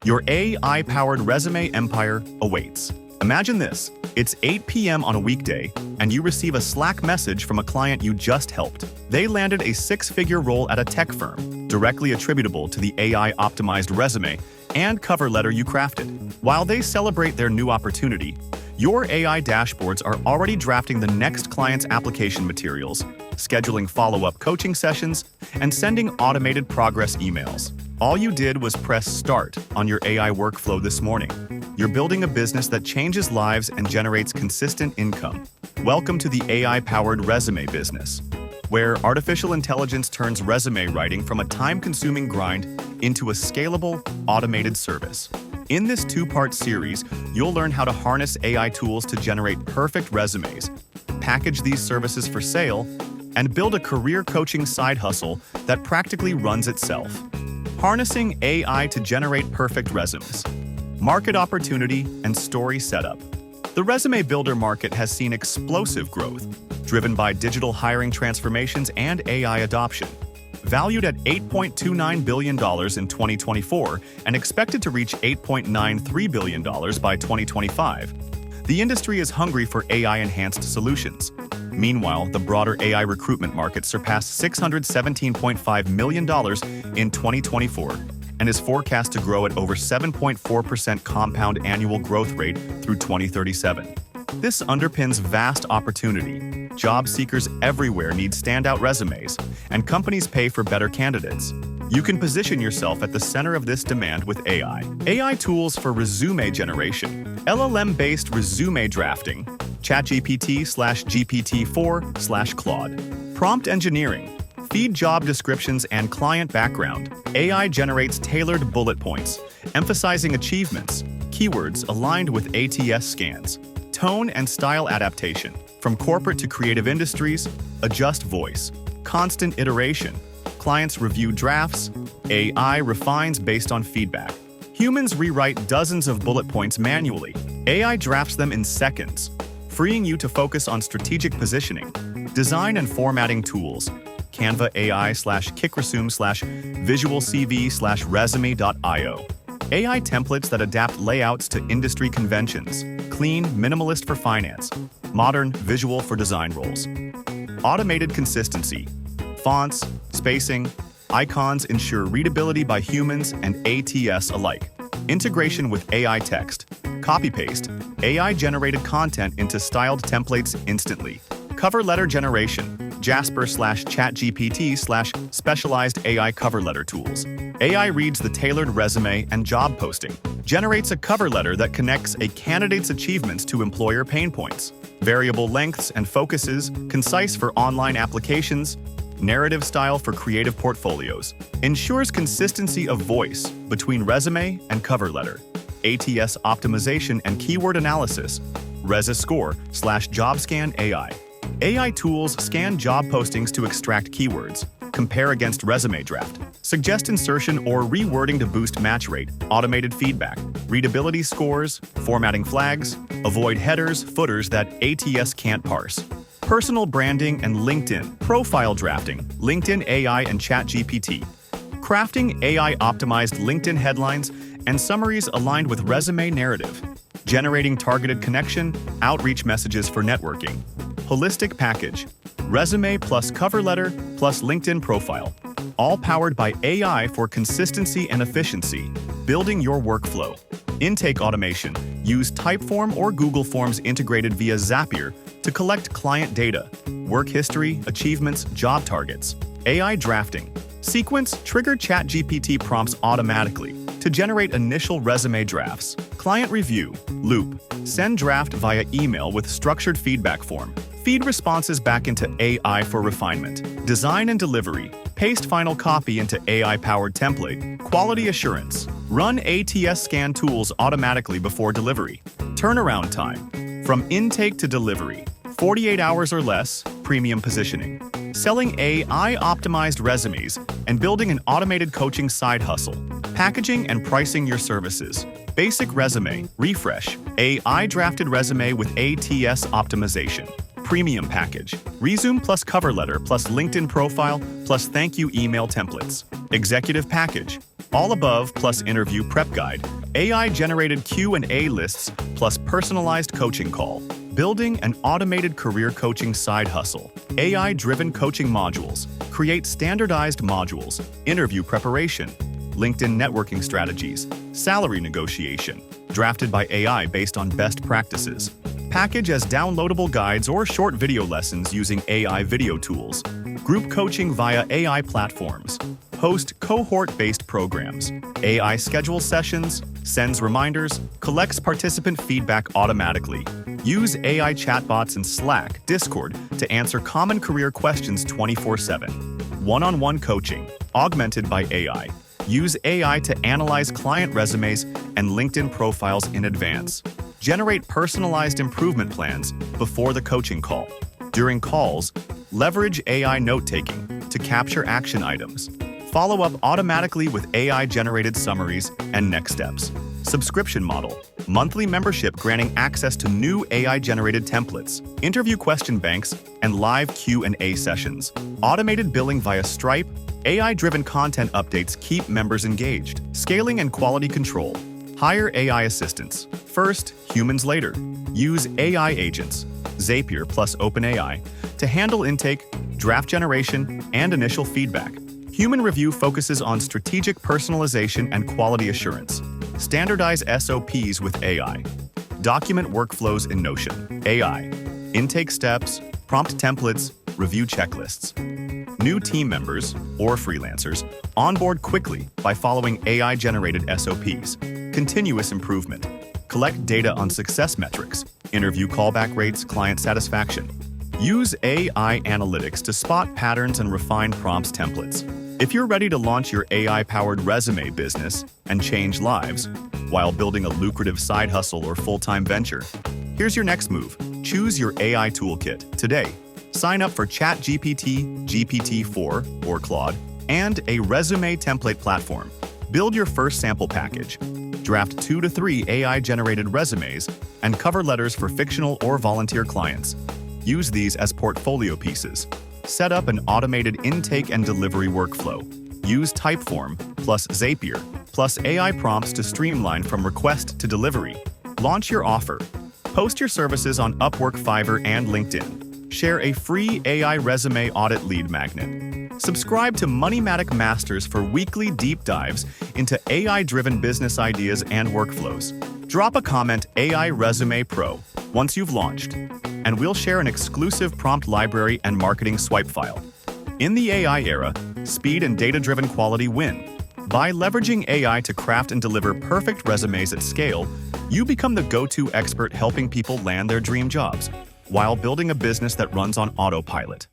Your AI-powered resume empire awaits. Imagine this. It's 8 p.m. on a weekday, and you receive a Slack message from a client you just helped. They landed a six-figure role at a tech firm, directly attributable to the AI-optimized resume and cover letter you crafted. While they celebrate their new opportunity, your AI dashboards are already drafting the next client's application materials, scheduling follow-up coaching sessions, and sending automated progress emails. All you did was press start on your AI workflow this morning. You're building a business that changes lives and generates consistent income. Welcome to the AI-powered resume business, where artificial intelligence turns resume writing from a time-consuming grind into a scalable, automated service. In this two-part series, you'll learn how to harness AI tools to generate perfect resumes, package these services for sale, and build a career coaching side hustle that practically runs itself. Harnessing AI to generate perfect resumes. Market opportunity and story setup. The resume builder market has seen explosive growth, driven by digital hiring transformations and AI adoption. Valued at $8.29 billion in 2024 and expected to reach $8.93 billion by 2025, the industry is hungry for AI-enhanced solutions. Meanwhile, the broader AI recruitment market surpassed $617.5 million in 2024 and is forecast to grow at over 7.4% compound annual growth rate through 2037. This underpins vast opportunity. Job seekers everywhere need standout resumes, and companies pay for better candidates. You can position yourself at the center of this demand with AI. AI tools for resume generation. LLM-based resume drafting. ChatGPT/GPT-4/Claude. Prompt engineering. Feed job descriptions and client background. AI generates tailored bullet points, emphasizing achievements, keywords aligned with ATS scans. Tone and style adaptation. From corporate to creative industries, adjust voice. Constant iteration. Clients review drafts. AI refines based on feedback. Humans rewrite dozens of bullet points manually. AI drafts them in seconds, freeing you to focus on strategic positioning. Design and formatting tools. Canva AI/KickResume/VisualCV/Resume.io. AI templates that adapt layouts to industry conventions. Clean, minimalist for finance. Modern, visual for design roles. Automated consistency. Fonts, spacing, icons ensure readability by humans and ATS alike. Integration with AI text. Copy-paste. AI-generated content into styled templates instantly. Cover letter generation. Jasper/ChatGPT/specialized AI cover letter tools. AI reads the tailored resume and job posting. Generates a cover letter that connects a candidate's achievements to employer pain points. Variable lengths and focuses, concise for online applications. Narrative style for creative portfolios. Ensures consistency of voice between resume and cover letter. ATS optimization and keyword analysis. ResuScore/JobScan AI. AI tools scan job postings to extract keywords, compare against resume draft, suggest insertion or rewording to boost match rate, automated feedback, readability scores, formatting flags, avoid headers, footers that ATS can't parse. Personal branding and LinkedIn, profile drafting, LinkedIn AI and ChatGPT. Crafting AI-optimized LinkedIn headlines and summaries aligned with resume narrative. Generating targeted connection, outreach messages for networking. Holistic package, resume plus cover letter plus LinkedIn profile. All powered by AI for consistency and efficiency. Building your workflow. Intake automation. Use Typeform or Google Forms integrated via Zapier to collect client data, work history, achievements, job targets. AI drafting. Sequence trigger ChatGPT prompts automatically to generate initial resume drafts. Client review. Loop. Send draft via email with structured feedback form. Feed responses back into AI for refinement. Design and delivery. Paste final copy into AI-powered template. Quality assurance. Run ATS scan tools automatically before delivery. Turnaround time. From intake to delivery. 48 hours or less. Premium positioning. Selling AI-optimized resumes and building an automated coaching side hustle. Packaging and pricing your services. Basic resume. Refresh. AI-drafted resume with ATS optimization. Premium package. Resume plus cover letter plus LinkedIn profile plus thank you email templates. Executive package. All above plus interview prep guide, AI-generated Q&A lists plus personalized coaching call. Building an automated career coaching side hustle. AI-driven coaching modules. Create standardized modules. Interview preparation. LinkedIn networking strategies. Salary negotiation. Drafted by AI based on best practices. Package as downloadable guides or short video lessons using AI video tools. Group coaching via AI platforms. Host cohort-based programs. AI schedules sessions, sends reminders, collects participant feedback automatically. Use AI chatbots in Slack, Discord to answer common career questions 24/7. One-on-one coaching, augmented by AI. Use AI to analyze client resumes and LinkedIn profiles in advance. Generate personalized improvement plans before the coaching call. During calls, leverage AI note-taking to capture action items. Follow up automatically with AI-generated summaries and next steps. Subscription model. Monthly membership granting access to new AI-generated templates, interview question banks, and live Q&A sessions. Automated billing via Stripe. AI-driven content updates keep members engaged. Scaling and quality control. Hire AI assistants. First, humans later. Use AI agents, Zapier plus OpenAI, to handle intake, draft generation, and initial feedback. Human review focuses on strategic personalization and quality assurance. Standardize SOPs with AI. Document workflows in Notion. AI. Intake steps, prompt templates, review checklists. New team members, or freelancers, onboard quickly by following AI-generated SOPs. Continuous improvement. Collect data on success metrics, interview callback rates, client satisfaction. Use AI analytics to spot patterns and refine prompts templates. If you're ready to launch your AI-powered resume business and change lives while building a lucrative side hustle or full-time venture, here's your next move. Choose your AI toolkit today. Sign up for ChatGPT, GPT-4 or Claude, and a resume template platform. Build your first sample package. Draft 2 to 3 AI-generated resumes and cover letters for fictional or volunteer clients. Use these as portfolio pieces. Set up an automated intake and delivery workflow. Use Typeform plus Zapier plus AI prompts to streamline from request to delivery. Launch your offer. Post your services on Upwork, Fiverr, and LinkedIn. Share a free AI resume audit lead magnet. Subscribe to MoneyMatic Masters for weekly deep dives into AI-driven business ideas and workflows. Drop a comment AI Resume Pro once you've launched, and we'll share an exclusive prompt library and marketing swipe file. In the AI era, speed and data-driven quality win. By leveraging AI to craft and deliver perfect resumes at scale, you become the go-to expert helping people land their dream jobs while building a business that runs on autopilot.